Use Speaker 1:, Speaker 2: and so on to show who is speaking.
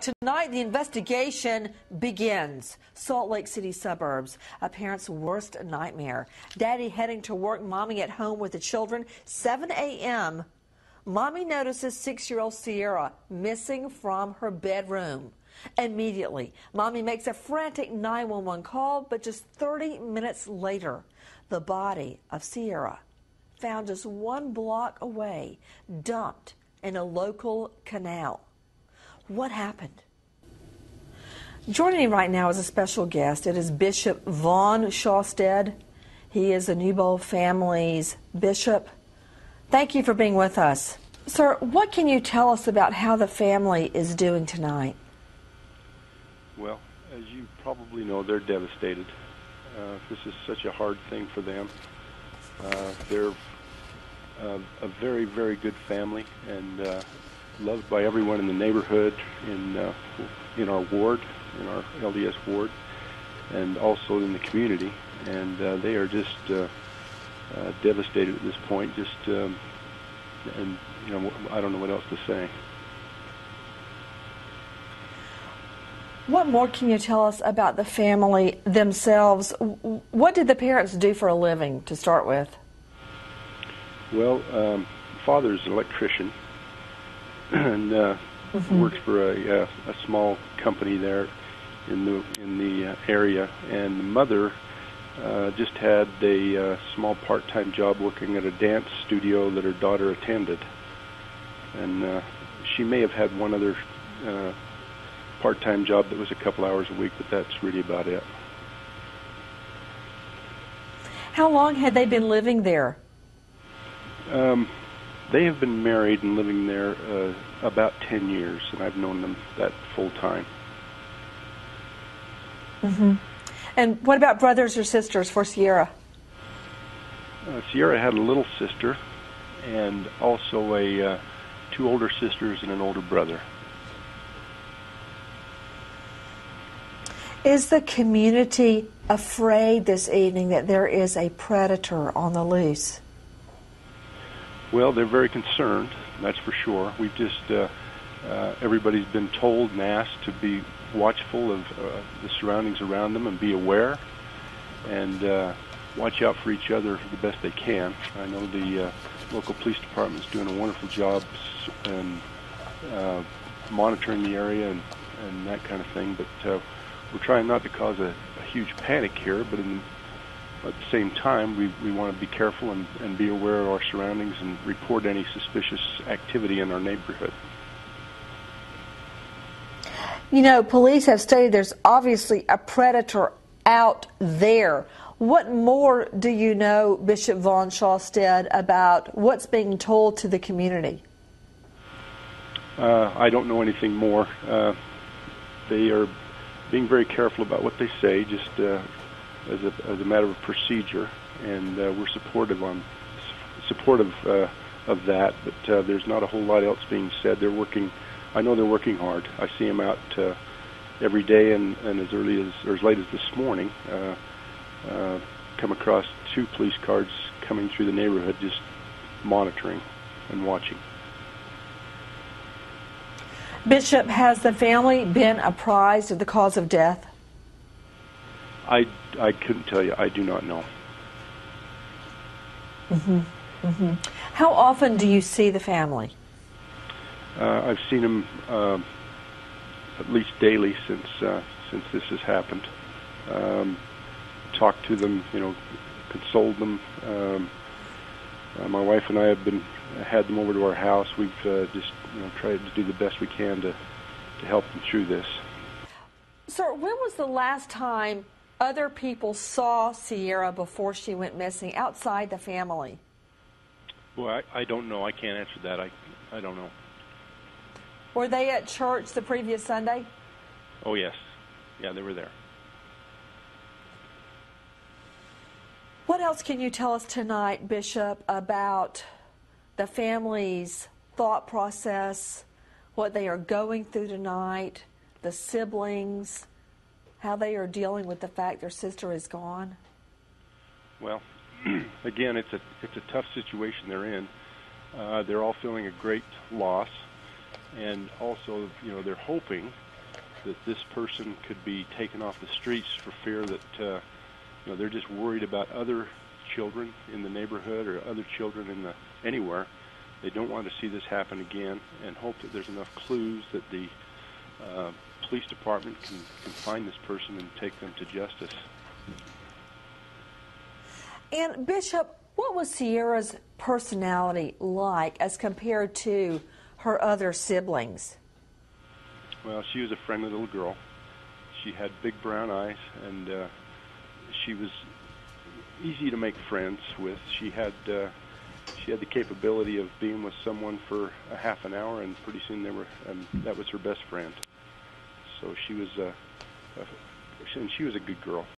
Speaker 1: Tonight, the investigation begins. Salt Lake City suburbs, a parent's worst nightmare. Daddy heading to work, mommy at home with the children. 7 a.m., mommy notices 6-year-old Sierra missing from her bedroom. Immediately, mommy makes a frantic 911 call, but just 30 minutes later, the body of Sierra found just 1 block away, dumped in a local canal. What happened? Joining me right now is a special guest. It is Bishop Vaughn Shawstead. He is the Newbold family's bishop. Thank you for being with us. Sir, what can you tell us about how the family is doing tonight?
Speaker 2: Well, as you probably know, they're devastated. This is such a hard thing for them. They're a very, very good family and loved by everyone in the neighborhood, in our ward, in our LDS ward, and also in the community. And they are just devastated at this point. And I don't know what else to say.
Speaker 1: What more can you tell us about the family themselves? What did the parents do for a living to start with?
Speaker 2: Well, father's an electrician and works for a small company there in the area. And the mother just had a small part-time job working at a dance studio that her daughter attended. And she may have had one other part-time job that was a couple hours a week, but that's really about it.
Speaker 1: How long had they been living there?
Speaker 2: They have been married and living there about 10 years, and I've known them that full time.
Speaker 1: And what about brothers or sisters for Sierra?
Speaker 2: Sierra had a little sister and also 2 older sisters and an older brother.
Speaker 1: Is the community afraid this evening that there is a predator on the loose?
Speaker 2: Well, they're very concerned, that's for sure. We've just, everybody's been told and asked to be watchful of the surroundings around them and be aware and watch out for each other the best they can. I know the local police department is doing a wonderful job and monitoring the area and that kind of thing, but we're trying not to cause a huge panic here, but at the same time, we want to be careful and be aware of our surroundings and report any suspicious activity in our neighborhood.
Speaker 1: You know, police have stated there's obviously a predator out there. What more do you know, Bishop Vaughn Shawstead, about what's being told to the community?
Speaker 2: I don't know anything more. They are being very careful about what they say, just as a matter of procedure, and we're supportive of that. But there's not a whole lot else being said. They're working. I know they're working hard. I see them out every day, and as early as or as late as this morning, come across 2 police cars coming through the neighborhood, just monitoring and watching.
Speaker 1: Bishop, has the family been apprised of the cause of death?
Speaker 2: I couldn't tell you. I do not know.
Speaker 1: How often do you see the family?
Speaker 2: I've seen them at least daily since this has happened. Talked to them, consoled them. My wife and I have had them over to our house. We've just tried to do the best we can to help them through this.
Speaker 1: Sir, when was the last time other people saw Sierra before she went missing outside the family?
Speaker 2: Well, I don't know. I can't answer that. I don't know.
Speaker 1: Were they at church the previous Sunday?
Speaker 2: Oh, yes. Yeah, they were there.
Speaker 1: What else can you tell us tonight, Bishop, about the family's thought process, what they are going through tonight, the siblings, how they are dealing with the fact their sister is gone? Well,
Speaker 2: again, it's a tough situation they're in. They're all feeling a great loss, and also, they're hoping that this person could be taken off the streets for fear that they're just worried about other children in the neighborhood or other children in anywhere. They don't want to see this happen again, and hope that there's enough clues that the police department can find this person and take them to justice.
Speaker 1: And Bishop, what was Sierra's personality like as compared to her other siblings?
Speaker 2: Well, she was a friendly little girl. She had big brown eyes, and she was easy to make friends with. She had the capability of being with someone for a half an hour, and pretty soon that was her best friend. So she was a good girl.